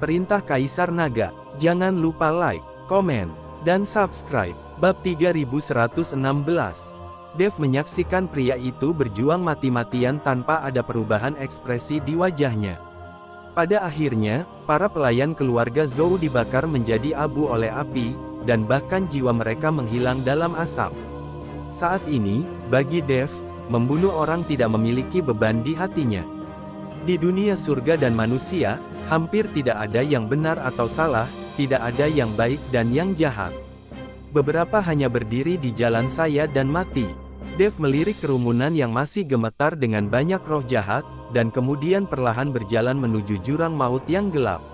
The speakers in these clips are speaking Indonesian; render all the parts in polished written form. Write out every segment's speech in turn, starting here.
Perintah Kaisar Naga. Jangan lupa like, komen, dan subscribe. Bab 3116. Dev menyaksikan pria itu berjuang mati-matian tanpa ada perubahan ekspresi di wajahnya. Pada akhirnya, para pelayan keluarga Zhou dibakar menjadi abu oleh api, dan bahkan jiwa mereka menghilang dalam asap. Saat ini, bagi Dev, membunuh orang tidak memiliki beban di hatinya. Di dunia surga dan manusia, hampir tidak ada yang benar atau salah, tidak ada yang baik dan yang jahat. Beberapa hanya berdiri di jalan saya dan mati. Dev melirik kerumunan yang masih gemetar dengan banyak roh jahat, dan kemudian perlahan berjalan menuju jurang maut yang gelap.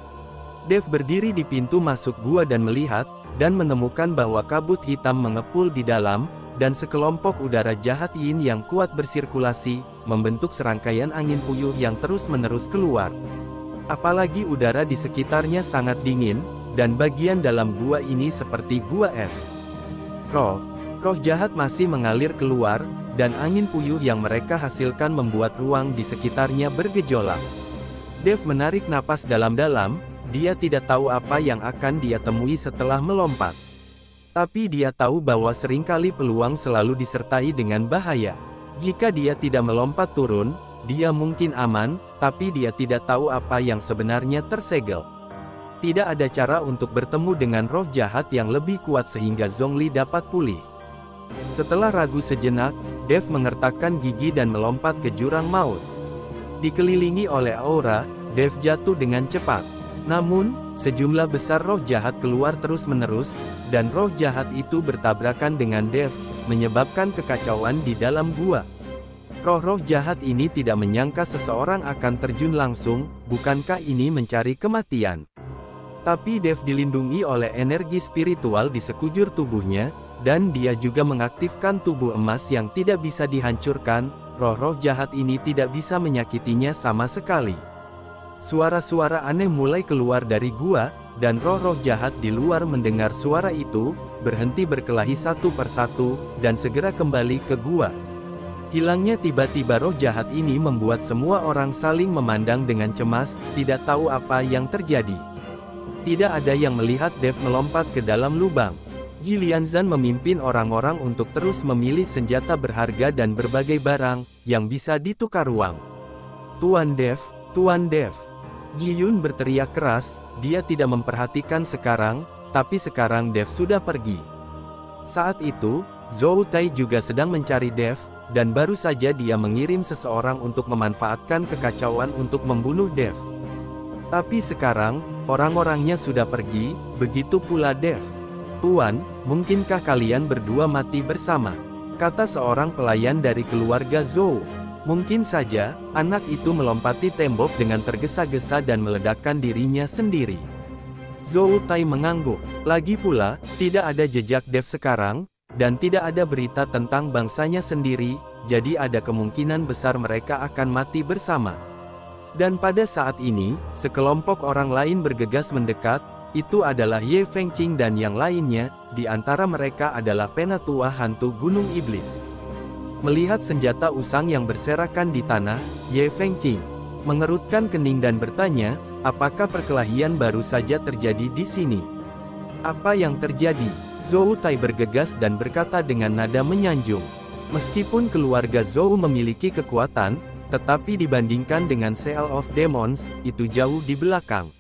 Dev berdiri di pintu masuk gua dan melihat, dan menemukan bahwa kabut hitam mengepul di dalam, dan sekelompok udara jahat yin yang kuat bersirkulasi, membentuk serangkaian angin puyuh yang terus-menerus keluar. Apalagi udara di sekitarnya sangat dingin, dan bagian dalam gua ini seperti gua es. Roh jahat masih mengalir keluar, dan angin puyuh yang mereka hasilkan membuat ruang di sekitarnya bergejolak. Dev menarik napas dalam-dalam, dia tidak tahu apa yang akan dia temui setelah melompat. Tapi dia tahu bahwa seringkali peluang selalu disertai dengan bahaya. Jika dia tidak melompat turun, dia mungkin aman, tapi dia tidak tahu apa yang sebenarnya tersegel. Tidak ada cara untuk bertemu dengan roh jahat yang lebih kuat sehingga Zhongli dapat pulih. Setelah ragu sejenak, Dev mengertakkan gigi dan melompat ke jurang maut. Dikelilingi oleh aura, Dev jatuh dengan cepat. Namun, sejumlah besar roh jahat keluar terus-menerus, dan roh jahat itu bertabrakan dengan Dev, menyebabkan kekacauan di dalam gua. Roh-roh jahat ini tidak menyangka seseorang akan terjun langsung, bukankah ini mencari kematian? Tapi Dev dilindungi oleh energi spiritual di sekujur tubuhnya, dan dia juga mengaktifkan tubuh emas yang tidak bisa dihancurkan. Roh-roh jahat ini tidak bisa menyakitinya sama sekali. Suara-suara aneh mulai keluar dari gua, dan roh-roh jahat di luar mendengar suara itu, berhenti berkelahi satu persatu, dan segera kembali ke gua. Hilangnya tiba-tiba roh jahat ini membuat semua orang saling memandang dengan cemas, tidak tahu apa yang terjadi. Tidak ada yang melihat Dev melompat ke dalam lubang. Jilianzan memimpin orang-orang untuk terus memilih senjata berharga dan berbagai barang, yang bisa ditukar uang. Tuan Dev, Tuan Dev. Ji Yun berteriak keras, dia tidak memperhatikan sekarang, tapi sekarang Dev sudah pergi. Saat itu, Zhou Tai juga sedang mencari Dev, dan baru saja dia mengirim seseorang untuk memanfaatkan kekacauan untuk membunuh Dev. Tapi sekarang, orang-orangnya sudah pergi, begitu pula Dev. Tuan, mungkinkah kalian berdua mati bersama? Kata seorang pelayan dari keluarga Zhou. Mungkin saja, anak itu melompati tembok dengan tergesa-gesa dan meledakkan dirinya sendiri. Zhou Tai mengangguk. Lagi pula, tidak ada jejak Dev sekarang, dan tidak ada berita tentang bangsanya sendiri, jadi ada kemungkinan besar mereka akan mati bersama. Dan pada saat ini, sekelompok orang lain bergegas mendekat, itu adalah Ye Fengqing dan yang lainnya, di antara mereka adalah penatua hantu Gunung Iblis. Melihat senjata usang yang berserakan di tanah, Ye Fengqing mengerutkan kening dan bertanya, apakah perkelahian baru saja terjadi di sini? Apa yang terjadi? Zhou Tai bergegas dan berkata dengan nada menyanjung. Meskipun keluarga Zhou memiliki kekuatan, tetapi dibandingkan dengan Seal of Demons, itu jauh di belakang.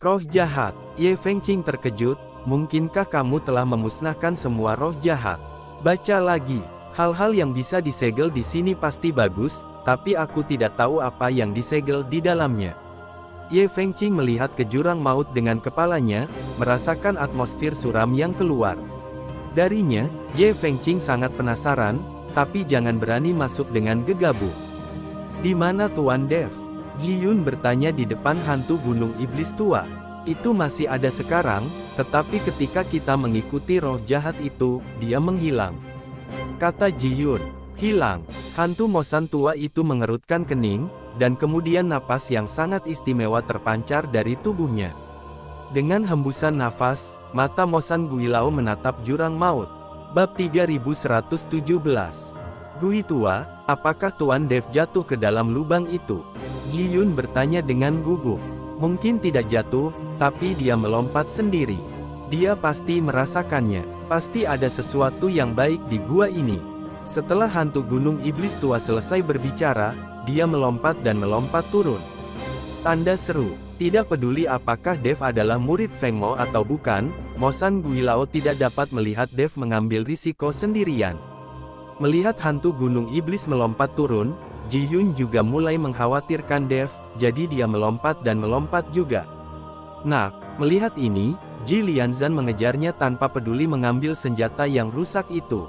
Roh jahat. Ye Fengqing terkejut, mungkinkah kamu telah memusnahkan semua roh jahat? Baca lagi. Hal-hal yang bisa disegel di sini pasti bagus, tapi aku tidak tahu apa yang disegel di dalamnya. Ye Fengqing melihat ke jurang maut dengan kepalanya, merasakan atmosfer suram yang keluar darinya. Ye Fengqing sangat penasaran, tapi jangan berani masuk dengan gegabah. Di mana Tuan Dev? Ji Yun bertanya di depan hantu Gunung Iblis tua. Itu masih ada sekarang, tetapi ketika kita mengikuti roh jahat itu, dia menghilang. Kata Ji Yun. Hilang. Hantu Mosan tua itu mengerutkan kening, dan kemudian napas yang sangat istimewa terpancar dari tubuhnya. Dengan hembusan nafas, mata Mosan Guilao menatap jurang maut. Bab 3117. Gui tua, apakah Tuan Dev jatuh ke dalam lubang itu? Ji Yun bertanya dengan gugup. Mungkin tidak jatuh, tapi dia melompat sendiri. Dia pasti merasakannya. Pasti ada sesuatu yang baik di gua ini. Setelah hantu gunung iblis tua selesai berbicara, dia melompat dan melompat turun. Tanda seru. Tidak peduli apakah Dev adalah murid Feng Mo atau bukan, Mo San Guilao tidak dapat melihat Dev mengambil risiko sendirian. Melihat hantu gunung iblis melompat turun, Ji Yun juga mulai mengkhawatirkan Dev, jadi dia melompat dan melompat juga. Nah, melihat ini, Ji Lianzan mengejarnya tanpa peduli mengambil senjata yang rusak itu.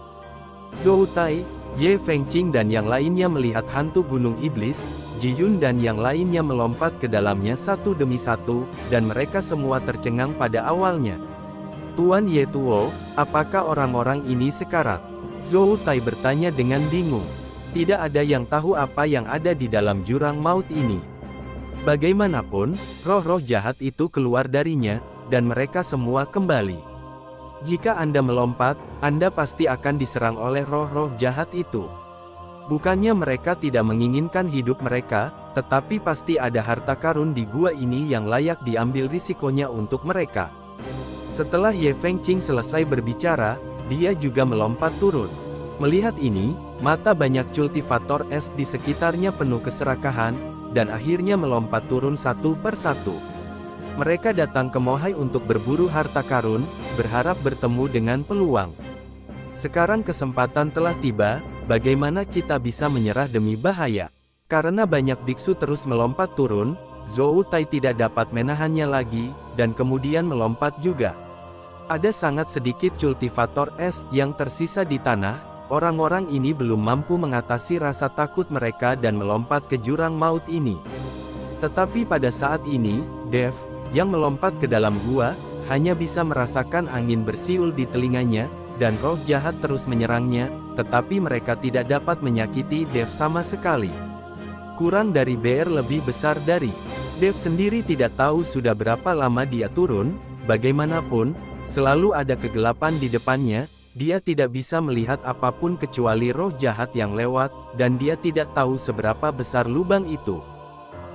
Zhou Tai, Ye Fengqing dan yang lainnya melihat hantu gunung iblis, Ji Yun dan yang lainnya melompat ke dalamnya satu demi satu, dan mereka semua tercengang pada awalnya. Tuan Ye Tuo, apakah orang-orang ini sekarat? Zhou Tai bertanya dengan bingung. Tidak ada yang tahu apa yang ada di dalam jurang maut ini. Bagaimanapun, roh-roh jahat itu keluar darinya, dan mereka semua kembali. Jika Anda melompat, Anda pasti akan diserang oleh roh-roh jahat itu. Bukannya mereka tidak menginginkan hidup mereka, tetapi pasti ada harta karun di gua ini yang layak diambil risikonya untuk mereka. Setelah Ye Fengqing selesai berbicara, dia juga melompat turun. Melihat ini, mata banyak kultivator es di sekitarnya penuh keserakahan, dan akhirnya melompat turun satu persatu. Mereka datang ke Mohai untuk berburu harta karun, berharap bertemu dengan peluang. Sekarang kesempatan telah tiba, bagaimana kita bisa menyerah demi bahaya? Karena banyak biksu terus melompat turun, Zhou Tai tidak dapat menahannya lagi, dan kemudian melompat juga. Ada sangat sedikit kultivator es yang tersisa di tanah. Orang-orang ini belum mampu mengatasi rasa takut mereka dan melompat ke jurang maut ini. Tetapi pada saat ini, Dev, yang melompat ke dalam gua, hanya bisa merasakan angin bersiul di telinganya, dan roh jahat terus menyerangnya, tetapi mereka tidak dapat menyakiti Dev sama sekali. Kurang dari BR lebih besar dari. Dev sendiri tidak tahu sudah berapa lama dia turun, bagaimanapun, selalu ada kegelapan di depannya. Dia tidak bisa melihat apapun kecuali roh jahat yang lewat, dan dia tidak tahu seberapa besar lubang itu.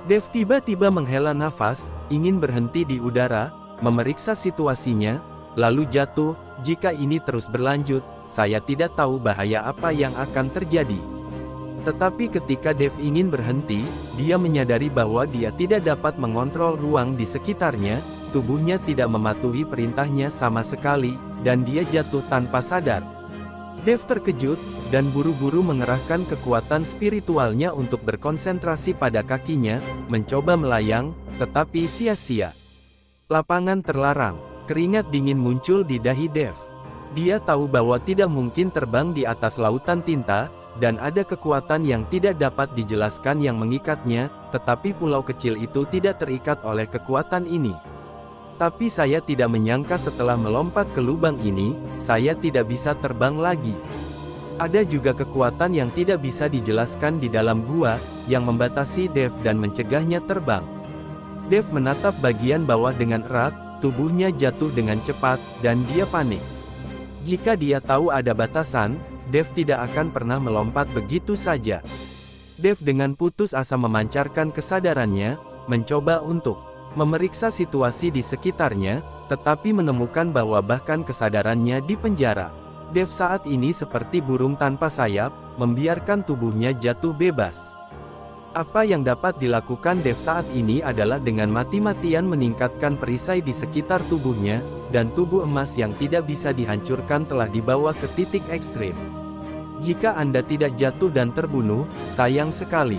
Dev tiba-tiba menghela nafas, ingin berhenti di udara, memeriksa situasinya, lalu jatuh. Jika ini terus berlanjut, saya tidak tahu bahaya apa yang akan terjadi. Tetapi ketika Dev ingin berhenti, dia menyadari bahwa dia tidak dapat mengontrol ruang di sekitarnya, tubuhnya tidak mematuhi perintahnya sama sekali, dan dia jatuh tanpa sadar. Dev terkejut, dan buru-buru mengerahkan kekuatan spiritualnya untuk berkonsentrasi pada kakinya, mencoba melayang, tetapi sia-sia. Lapangan terlarang, keringat dingin muncul di dahi Dev. Dia tahu bahwa tidak mungkin terbang di atas lautan tinta, dan ada kekuatan yang tidak dapat dijelaskan yang mengikatnya, tetapi pulau kecil itu tidak terikat oleh kekuatan ini. Tapi saya tidak menyangka setelah melompat ke lubang ini, saya tidak bisa terbang lagi. Ada juga kekuatan yang tidak bisa dijelaskan di dalam gua, yang membatasi Dev dan mencegahnya terbang. Dev menatap bagian bawah dengan erat, tubuhnya jatuh dengan cepat, dan dia panik. Jika dia tahu ada batasan, Dev tidak akan pernah melompat begitu saja. Dev dengan putus asa memancarkan kesadarannya, mencoba untuk memeriksa situasi di sekitarnya, tetapi menemukan bahwa bahkan kesadarannya di penjara. Dev saat ini seperti burung tanpa sayap, membiarkan tubuhnya jatuh bebas. Apa yang dapat dilakukan Dev saat ini adalah dengan mati-matian meningkatkan perisai di sekitar tubuhnya, dan tubuh emas yang tidak bisa dihancurkan telah dibawa ke titik ekstrim. Jika Anda tidak jatuh dan terbunuh, sayang sekali.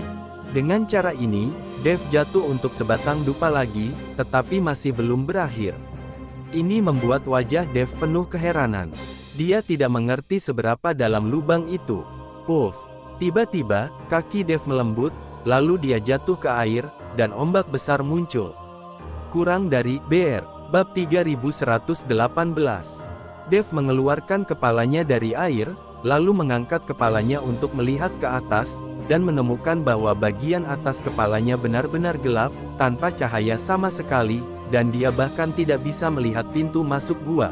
Dengan cara ini, Dev jatuh untuk sebatang dupa lagi, tetapi masih belum berakhir. Ini membuat wajah Dev penuh keheranan. Dia tidak mengerti seberapa dalam lubang itu. Puff! Tiba-tiba, kaki Dev melembut, lalu dia jatuh ke air, dan ombak besar muncul. Kurang dari BR, bab 3118. Dev mengeluarkan kepalanya dari air, lalu mengangkat kepalanya untuk melihat ke atas, dan menemukan bahwa bagian atas kepalanya benar-benar gelap, tanpa cahaya sama sekali, dan dia bahkan tidak bisa melihat pintu masuk gua.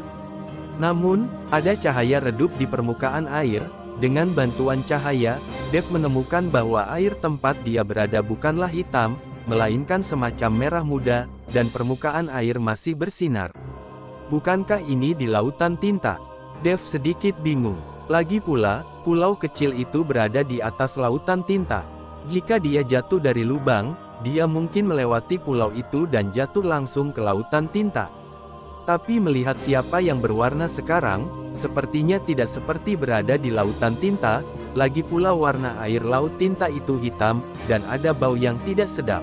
Namun, ada cahaya redup di permukaan air. Dengan bantuan cahaya, Dev menemukan bahwa air tempat dia berada bukanlah hitam, melainkan semacam merah muda, dan permukaan air masih bersinar. Bukankah ini di lautan tinta? Dev sedikit bingung. Lagi pula, pulau kecil itu berada di atas lautan tinta. Jika dia jatuh dari lubang, dia mungkin melewati pulau itu dan jatuh langsung ke lautan tinta. Tapi melihat siapa yang berwarna sekarang, sepertinya tidak seperti berada di lautan tinta, lagi pula warna air laut tinta itu hitam, dan ada bau yang tidak sedap.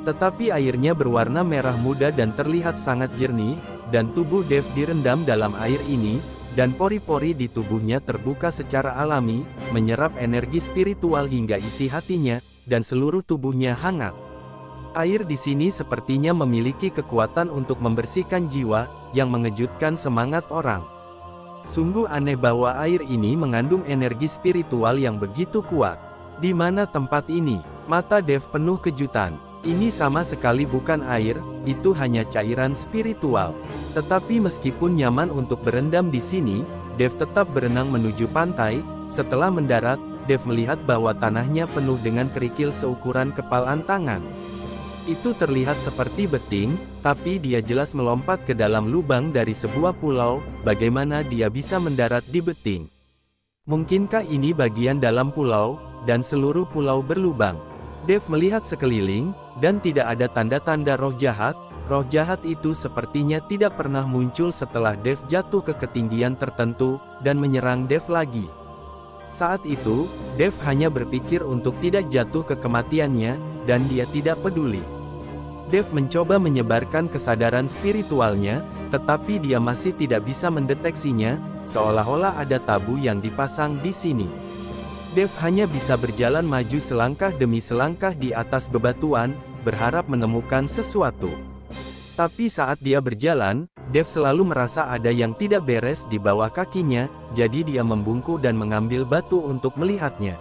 Tetapi airnya berwarna merah muda dan terlihat sangat jernih, dan tubuh Dev direndam dalam air ini, dan pori-pori di tubuhnya terbuka secara alami, menyerap energi spiritual hingga isi hatinya, dan seluruh tubuhnya hangat. Air di sini sepertinya memiliki kekuatan untuk membersihkan jiwa, yang mengejutkan semangat orang. Sungguh aneh bahwa air ini mengandung energi spiritual yang begitu kuat. Di mana tempat ini? Mata Dev penuh kejutan. Ini sama sekali bukan air, itu hanya cairan spiritual. Tetapi meskipun nyaman untuk berendam di sini, Dev tetap berenang menuju pantai. Setelah mendarat, Dev melihat bahwa tanahnya penuh dengan kerikil seukuran kepalan tangan. Itu terlihat seperti beting, tapi dia jelas melompat ke dalam lubang dari sebuah pulau. Bagaimana dia bisa mendarat di beting? Mungkinkah ini bagian dalam pulau, dan seluruh pulau berlubang? Dev melihat sekeliling, dan tidak ada tanda-tanda roh jahat. Roh jahat itu sepertinya tidak pernah muncul setelah Dev jatuh ke ketinggian tertentu, dan menyerang Dev lagi. Saat itu, Dev hanya berpikir untuk tidak jatuh ke kematiannya, dan dia tidak peduli. Dev mencoba menyebarkan kesadaran spiritualnya, tetapi dia masih tidak bisa mendeteksinya, seolah-olah ada tabu yang dipasang di sini. Dev hanya bisa berjalan maju selangkah demi selangkah di atas bebatuan, berharap menemukan sesuatu. Tapi saat dia berjalan, Dev selalu merasa ada yang tidak beres di bawah kakinya, jadi dia membungkuk dan mengambil batu untuk melihatnya.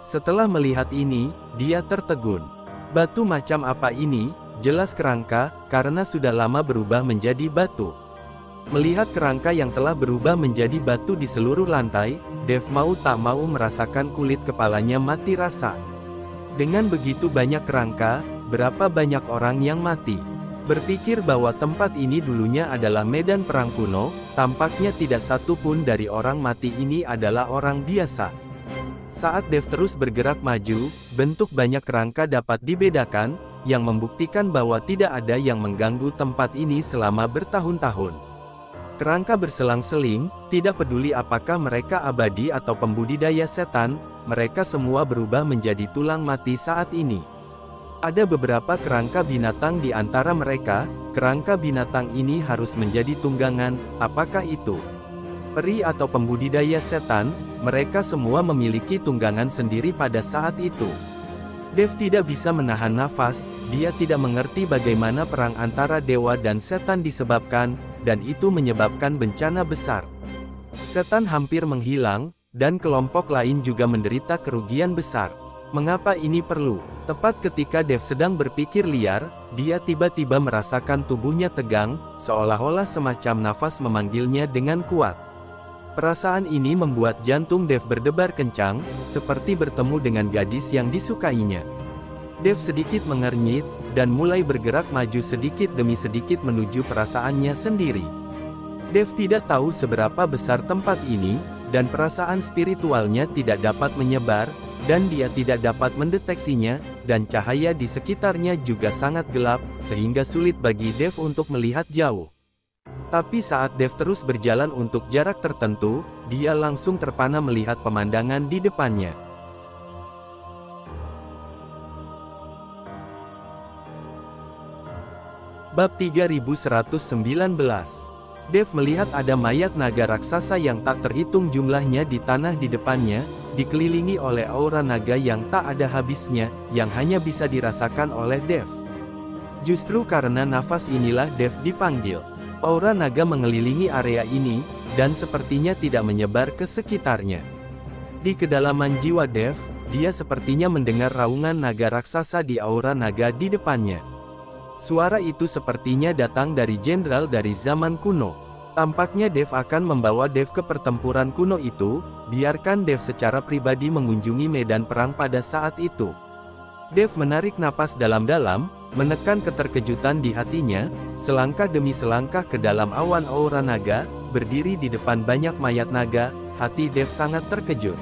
Setelah melihat ini, dia tertegun. Batu macam apa ini? Jelas kerangka, karena sudah lama berubah menjadi batu. Melihat kerangka yang telah berubah menjadi batu di seluruh lantai, Dev mau tak mau merasakan kulit kepalanya mati rasa. Dengan begitu banyak kerangka, berapa banyak orang yang mati? Berpikir bahwa tempat ini dulunya adalah medan perang kuno, tampaknya tidak satu pun dari orang mati ini adalah orang biasa. Saat Dev terus bergerak maju, bentuk banyak kerangka dapat dibedakan, yang membuktikan bahwa tidak ada yang mengganggu tempat ini selama bertahun-tahun. Kerangka berselang-seling, tidak peduli apakah mereka abadi atau pembudidaya setan, mereka semua berubah menjadi tulang mati saat ini. Ada beberapa kerangka binatang di antara mereka, kerangka binatang ini harus menjadi tunggangan, apakah itu peri atau pembudidaya setan, mereka semua memiliki tunggangan sendiri pada saat itu. Dev tidak bisa menahan nafas, dia tidak mengerti bagaimana perang antara dewa dan setan disebabkan, dan itu menyebabkan bencana besar. Setan hampir menghilang, dan kelompok lain juga menderita kerugian besar. Mengapa ini perlu? Tepat ketika Dev sedang berpikir liar, dia tiba-tiba merasakan tubuhnya tegang, seolah-olah semacam nafas memanggilnya dengan kuat. Perasaan ini membuat jantung Dev berdebar kencang, seperti bertemu dengan gadis yang disukainya. Dev sedikit mengernyit, dan mulai bergerak maju sedikit demi sedikit menuju perasaannya sendiri. Dev tidak tahu seberapa besar tempat ini, dan perasaan spiritualnya tidak dapat menyebar, dan dia tidak dapat mendeteksinya, dan cahaya di sekitarnya juga sangat gelap, sehingga sulit bagi Dev untuk melihat jauh. Tapi saat Dev terus berjalan untuk jarak tertentu, dia langsung terpana melihat pemandangan di depannya. Bab 3119. Dev melihat ada mayat naga raksasa yang tak terhitung jumlahnya di tanah di depannya, dikelilingi oleh aura naga yang tak ada habisnya, yang hanya bisa dirasakan oleh Dev. Justru karena nafas inilah Dev dipanggil. Aura naga mengelilingi area ini, dan sepertinya tidak menyebar ke sekitarnya. Di kedalaman jiwa Dev, dia sepertinya mendengar raungan naga raksasa di aura naga di depannya. Suara itu sepertinya datang dari jenderal dari zaman kuno. Tampaknya Dev akan membawa Dev ke pertempuran kuno itu, biarkan Dev secara pribadi mengunjungi medan perang pada saat itu. Dev menarik napas dalam-dalam, menekan keterkejutan di hatinya, selangkah demi selangkah ke dalam awan aura naga, berdiri di depan banyak mayat naga, hati Dev sangat terkejut.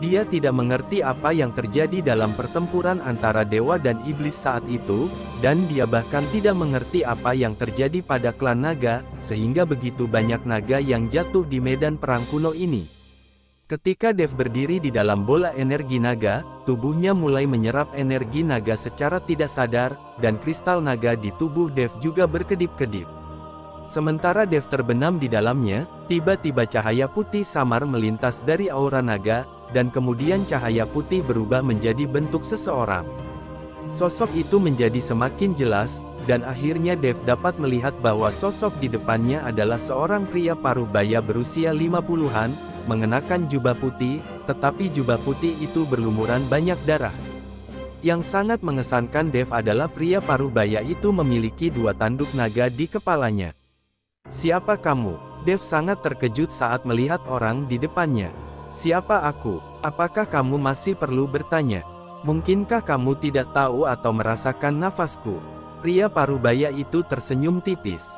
Dia tidak mengerti apa yang terjadi dalam pertempuran antara dewa dan iblis saat itu, dan dia bahkan tidak mengerti apa yang terjadi pada klan naga, sehingga begitu banyak naga yang jatuh di medan perang kuno ini. Ketika Dev berdiri di dalam bola energi naga, tubuhnya mulai menyerap energi naga secara tidak sadar, dan kristal naga di tubuh Dev juga berkedip-kedip. Sementara Dev terbenam di dalamnya, tiba-tiba cahaya putih samar melintas dari aura naga, dan kemudian cahaya putih berubah menjadi bentuk seseorang. Sosok itu menjadi semakin jelas, dan akhirnya Dev dapat melihat bahwa sosok di depannya adalah seorang pria parubaya berusia 50-an, mengenakan jubah putih, tetapi jubah putih itu berlumuran banyak darah. Yang sangat mengesankan Dev adalah pria parubaya itu memiliki 2 tanduk naga di kepalanya. "Siapa kamu?" Dev sangat terkejut saat melihat orang di depannya. "Siapa aku? Apakah kamu masih perlu bertanya? Mungkinkah kamu tidak tahu atau merasakan nafasku?" Pria parubaya itu tersenyum tipis.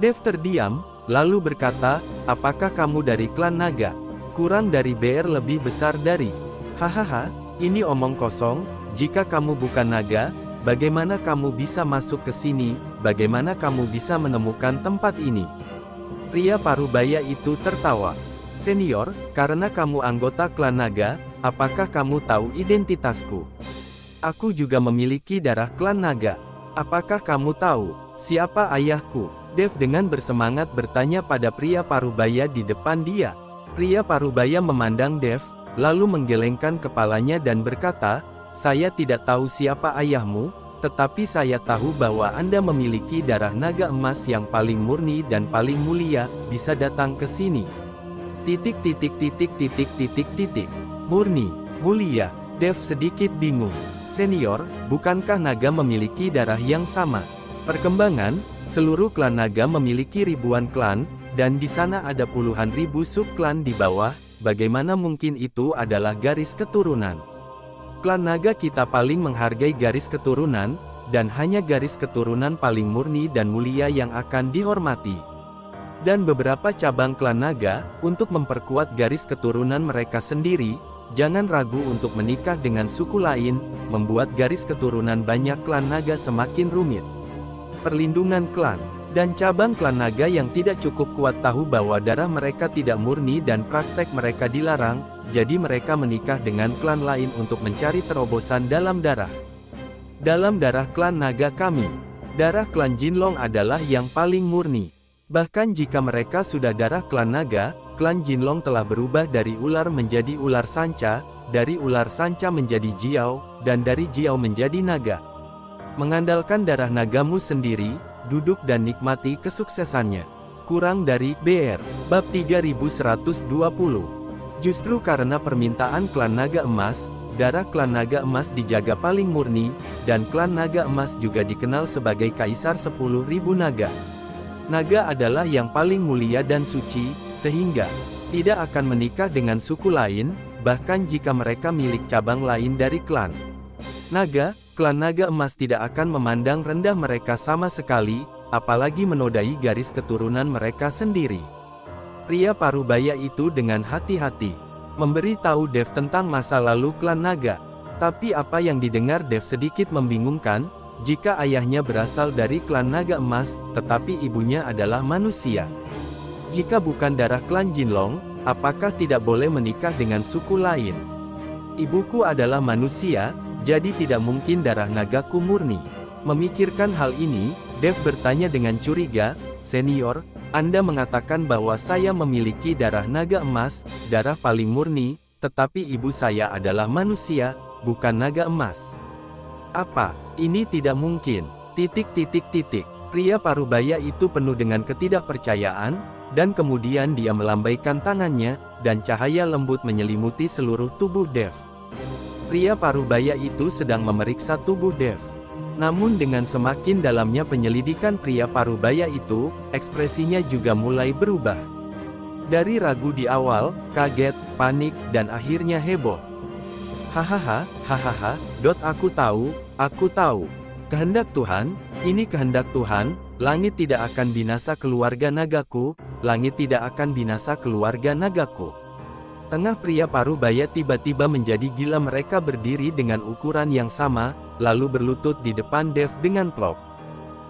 Dev terdiam, lalu berkata, "Apakah kamu dari klan naga? Kurang dari BR lebih besar dari..." "Hahaha, ini omong kosong, jika kamu bukan naga, bagaimana kamu bisa masuk ke sini, bagaimana kamu bisa menemukan tempat ini?" Pria parubaya itu tertawa. "Senior, karena kamu anggota klan naga, apakah kamu tahu identitasku? Aku juga memiliki darah klan naga. Apakah kamu tahu siapa ayahku?" Dev dengan bersemangat bertanya pada pria parubaya di depan dia. Pria parubaya memandang Dev, lalu menggelengkan kepalanya dan berkata, "Saya tidak tahu siapa ayahmu, tetapi saya tahu bahwa Anda memiliki darah naga emas yang paling murni dan paling mulia, bisa datang ke sini." Murni, mulia. Dev sedikit bingung. "Senior, bukankah naga memiliki darah yang sama?" Perkembangan, seluruh klan naga memiliki ribuan klan, dan di sana ada puluhan ribu subklan di bawah, bagaimana mungkin itu adalah garis keturunan? Klan naga kita paling menghargai garis keturunan, dan hanya garis keturunan paling murni dan mulia yang akan dihormati. Dan beberapa cabang klan naga, untuk memperkuat garis keturunan mereka sendiri, jangan ragu untuk menikah dengan suku lain, membuat garis keturunan banyak klan naga semakin rumit. Perlindungan klan dan cabang klan naga yang tidak cukup kuat tahu bahwa darah mereka tidak murni dan praktek mereka dilarang, jadi mereka menikah dengan klan lain untuk mencari terobosan dalam darah. Dalam darah klan naga kami, darah klan Jinlong adalah yang paling murni. Bahkan jika mereka sudah darah klan naga, klan Jinlong telah berubah dari ular menjadi ular sanca, dari ular sanca menjadi jiao, dan dari jiao menjadi naga. Mengandalkan darah nagamu sendiri, duduk dan nikmati kesuksesannya. Kurang dari BR, bab 3120. Justru karena permintaan klan naga emas, darah klan naga emas dijaga paling murni, dan klan naga emas juga dikenal sebagai kaisar 10.000 naga. Naga adalah yang paling mulia dan suci, sehingga tidak akan menikah dengan suku lain, bahkan jika mereka milik cabang lain dari klan naga. Klan naga emas tidak akan memandang rendah mereka sama sekali, apalagi menodai garis keturunan mereka sendiri. Pria parubaya itu dengan hati-hati memberi tahu Dev tentang masa lalu klan naga. Tapi apa yang didengar Dev sedikit membingungkan. Jika ayahnya berasal dari klan naga emas, tetapi ibunya adalah manusia. Jika bukan darah klan Jinlong, apakah tidak boleh menikah dengan suku lain? Ibuku adalah manusia, jadi tidak mungkin darah nagaku murni. Memikirkan hal ini, Dev bertanya dengan curiga, "Senior, Anda mengatakan bahwa saya memiliki darah naga emas, darah paling murni, tetapi ibu saya adalah manusia, bukan naga emas. Apa? Ini tidak mungkin." Pria parubaya itu penuh dengan ketidakpercayaan, dan kemudian dia melambaikan tangannya, dan cahaya lembut menyelimuti seluruh tubuh Dev. Pria parubaya itu sedang memeriksa tubuh Dev. Namun dengan semakin dalamnya penyelidikan pria parubaya itu, ekspresinya juga mulai berubah. Dari ragu di awal, kaget, panik, dan akhirnya heboh. Hahaha, hahaha, aku tahu. Kehendak Tuhan, ini kehendak Tuhan, langit tidak akan binasa keluarga nagaku, langit tidak akan binasa keluarga nagaku. Tengah pria Parubaya tiba-tiba menjadi gila. Mereka berdiri dengan ukuran yang sama, lalu berlutut di depan Dev dengan plok.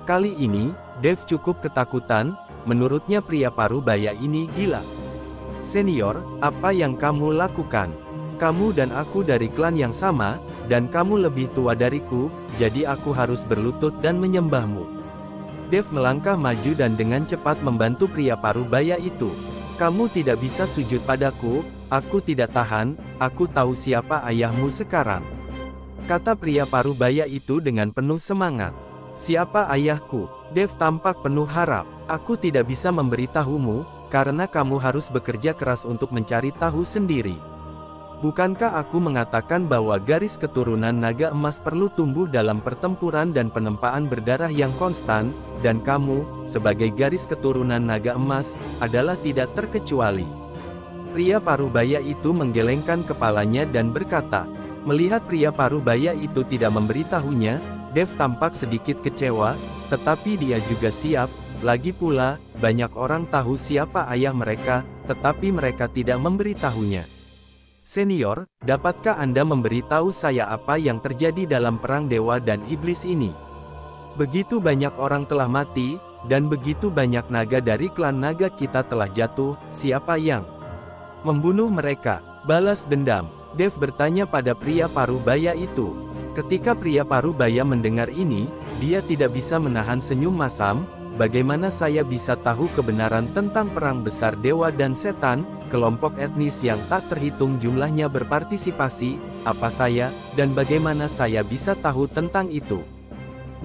Kali ini, Dev cukup ketakutan, menurutnya pria Parubaya ini gila. Senior, apa yang kamu lakukan? Kamu dan aku dari klan yang sama, dan kamu lebih tua dariku, jadi aku harus berlutut dan menyembahmu. Dev melangkah maju dan dengan cepat membantu pria Parubaya itu. Kamu tidak bisa sujud padaku, aku tidak tahan, aku tahu siapa ayahmu sekarang. Kata pria Parubaya itu dengan penuh semangat. Siapa ayahku? Dev tampak penuh harap. Aku tidak bisa memberitahumu, karena kamu harus bekerja keras untuk mencari tahu sendiri. Bukankah aku mengatakan bahwa garis keturunan naga emas perlu tumbuh dalam pertempuran dan penempaan berdarah yang konstan, dan kamu, sebagai garis keturunan naga emas, adalah tidak terkecuali. Pria Parubaya itu menggelengkan kepalanya dan berkata, melihat pria Parubaya itu tidak memberitahunya, Dev tampak sedikit kecewa, tetapi dia juga siap, lagi pula, banyak orang tahu siapa ayah mereka, tetapi mereka tidak memberitahunya. Senior, dapatkah Anda memberitahu saya apa yang terjadi dalam perang dewa dan iblis ini? Begitu banyak orang telah mati, dan begitu banyak naga dari klan naga kita telah jatuh, siapa yang membunuh mereka? Balas dendam. Dev bertanya pada pria Parubaya itu. Ketika pria Parubaya mendengar ini, dia tidak bisa menahan senyum masam. Bagaimana saya bisa tahu kebenaran tentang perang besar dewa dan setan, kelompok etnis yang tak terhitung jumlahnya berpartisipasi, apa saya, dan bagaimana saya bisa tahu tentang itu?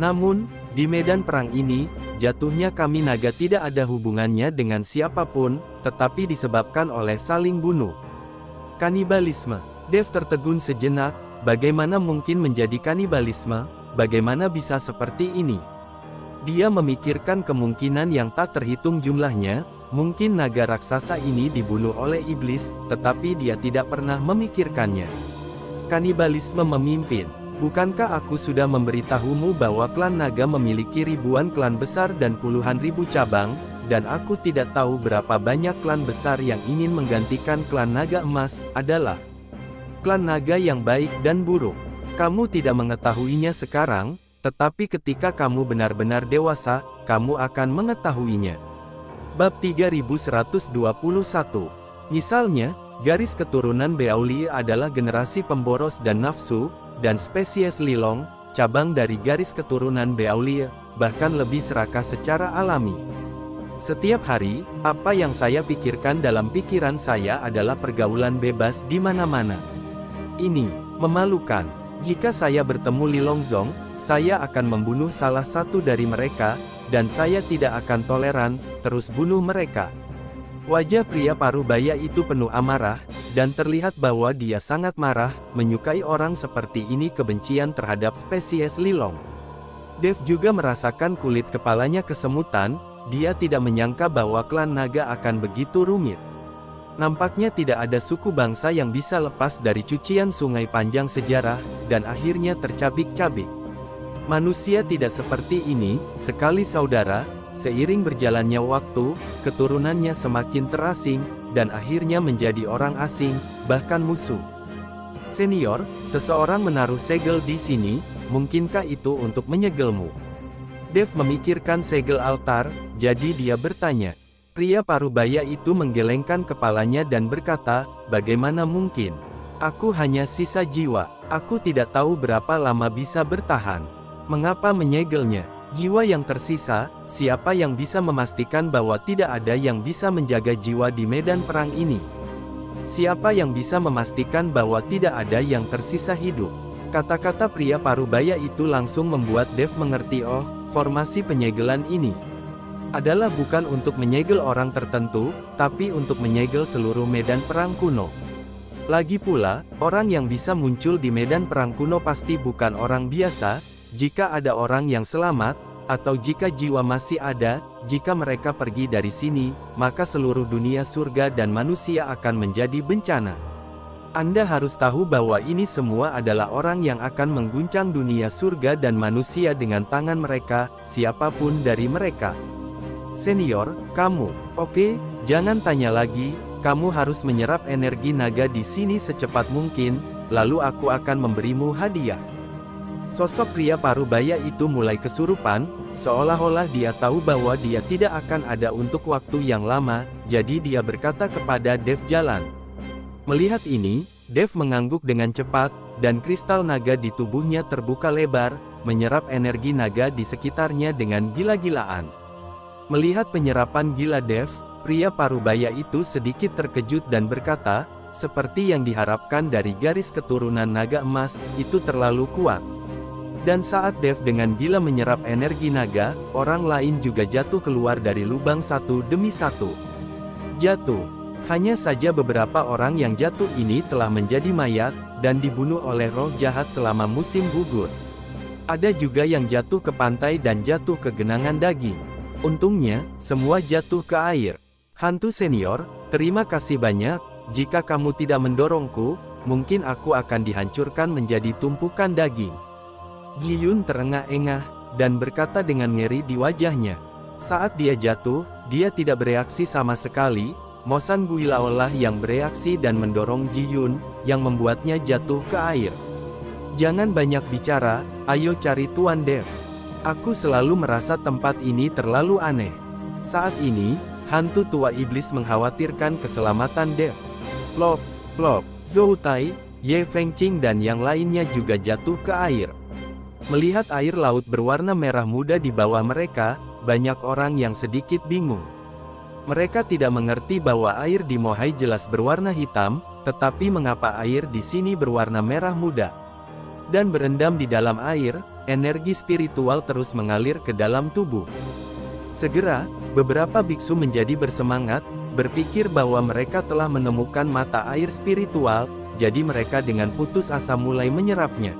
Namun, di medan perang ini, jatuhnya kami naga tidak ada hubungannya dengan siapapun, tetapi disebabkan oleh saling bunuh. Kanibalisme. Dev tertegun sejenak, bagaimana mungkin menjadi kanibalisme, bagaimana bisa seperti ini? Dia memikirkan kemungkinan yang tak terhitung jumlahnya, mungkin naga raksasa ini dibunuh oleh iblis, tetapi dia tidak pernah memikirkannya. Kanibalisme memimpin. Bukankah aku sudah memberitahumu bahwa klan naga memiliki ribuan klan besar dan puluhan ribu cabang, dan aku tidak tahu berapa banyak klan besar yang ingin menggantikan klan naga emas, adalah klan naga yang baik dan buruk. Kamu tidak mengetahuinya sekarang, tetapi ketika kamu benar-benar dewasa, kamu akan mengetahuinya. Bab 3121. Misalnya, garis keturunan Beaulieu adalah generasi pemboros dan nafsu, dan spesies Lilong, cabang dari garis keturunan Beaulieu, bahkan lebih serakah secara alami. Setiap hari, apa yang saya pikirkan dalam pikiran saya adalah pergaulan bebas di mana-mana. Ini memalukan. Jika saya bertemu Lilongzong, saya akan membunuh salah satu dari mereka, dan saya tidak akan toleran, terus bunuh mereka. Wajah pria Parubaya itu penuh amarah, dan terlihat bahwa dia sangat marah, menyukai orang seperti ini. Kebencian terhadap spesies Lilong. Dev juga merasakan kulit kepalanya kesemutan, dia tidak menyangka bahwa klan naga akan begitu rumit. Nampaknya tidak ada suku bangsa yang bisa lepas dari cucian sungai panjang sejarah, dan akhirnya tercabik-cabik. Manusia tidak seperti ini, sekali saudara, seiring berjalannya waktu, keturunannya semakin terasing, dan akhirnya menjadi orang asing, bahkan musuh. Senior, seseorang menaruh segel di sini, mungkinkah itu untuk menyegelmu? Dev memikirkan segel altar, jadi dia bertanya. Pria Parubaya itu menggelengkan kepalanya dan berkata, bagaimana mungkin? Aku hanya sisa jiwa, aku tidak tahu berapa lama bisa bertahan. Mengapa menyegelnya? Jiwa yang tersisa, siapa yang bisa memastikan bahwa tidak ada yang bisa menjaga jiwa di medan perang ini? Siapa yang bisa memastikan bahwa tidak ada yang tersisa hidup? Kata-kata pria Parubaya itu langsung membuat Dev mengerti. Oh, formasi penyegelan ini adalah bukan untuk menyegel orang tertentu, tapi untuk menyegel seluruh medan perang kuno. Lagi pula, orang yang bisa muncul di medan perang kuno pasti bukan orang biasa. Jika ada orang yang selamat, atau jika jiwa masih ada, jika mereka pergi dari sini, maka seluruh dunia surga dan manusia akan menjadi bencana. Anda harus tahu bahwa ini semua adalah orang yang akan mengguncang dunia surga dan manusia dengan tangan mereka, siapapun dari mereka. Senior, kamu, oke, jangan tanya lagi, kamu harus menyerap energi naga di sini secepat mungkin, lalu aku akan memberimu hadiah. Sosok pria parubaya itu mulai kesurupan, seolah-olah dia tahu bahwa dia tidak akan ada untuk waktu yang lama, jadi dia berkata kepada Dev jalan. Melihat ini, Dev mengangguk dengan cepat, dan kristal naga di tubuhnya terbuka lebar, menyerap energi naga di sekitarnya dengan gila-gilaan. Melihat penyerapan gila Dev, pria parubaya itu sedikit terkejut dan berkata, seperti yang diharapkan dari garis keturunan naga emas, itu terlalu kuat. Dan saat Dev dengan gila menyerap energi naga, orang lain juga jatuh keluar dari lubang satu demi satu. Jatuh. Hanya saja beberapa orang yang jatuh ini telah menjadi mayat, dan dibunuh oleh roh jahat selama musim gugur. Ada juga yang jatuh ke pantai dan jatuh ke genangan daging. Untungnya, semua jatuh ke air. Hantu senior, terima kasih banyak, jika kamu tidak mendorongku, mungkin aku akan dihancurkan menjadi tumpukan daging. Ji Yun terengah-engah, dan berkata dengan ngeri di wajahnya. Saat dia jatuh, dia tidak bereaksi sama sekali. Mosan Guilaolah yang bereaksi dan mendorong Ji Yun, yang membuatnya jatuh ke air. Jangan banyak bicara, ayo cari Tuan Dev. Aku selalu merasa tempat ini terlalu aneh. Saat ini, hantu tua iblis mengkhawatirkan keselamatan Dev. Plop, plop, Zhou Tai, Ye Fengqing dan yang lainnya juga jatuh ke air. Melihat air laut berwarna merah muda di bawah mereka, banyak orang yang sedikit bingung. Mereka tidak mengerti bahwa air di Mohai jelas berwarna hitam, tetapi mengapa air di sini berwarna merah muda? Dan berendam di dalam air, energi spiritual terus mengalir ke dalam tubuh. Segera, beberapa biksu menjadi bersemangat, berpikir bahwa mereka telah menemukan mata air spiritual, jadi mereka dengan putus asa mulai menyerapnya.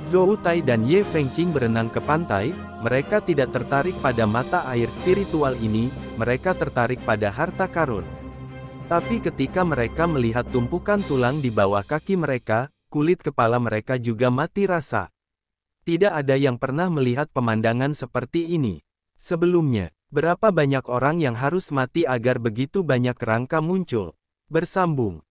Zhou Tai dan Ye Fengqing berenang ke pantai, mereka tidak tertarik pada mata air spiritual ini, mereka tertarik pada harta karun. Tapi ketika mereka melihat tumpukan tulang di bawah kaki mereka, kulit kepala mereka juga mati rasa. Tidak ada yang pernah melihat pemandangan seperti ini. Sebelumnya, berapa banyak orang yang harus mati agar begitu banyak kerangka muncul? Bersambung.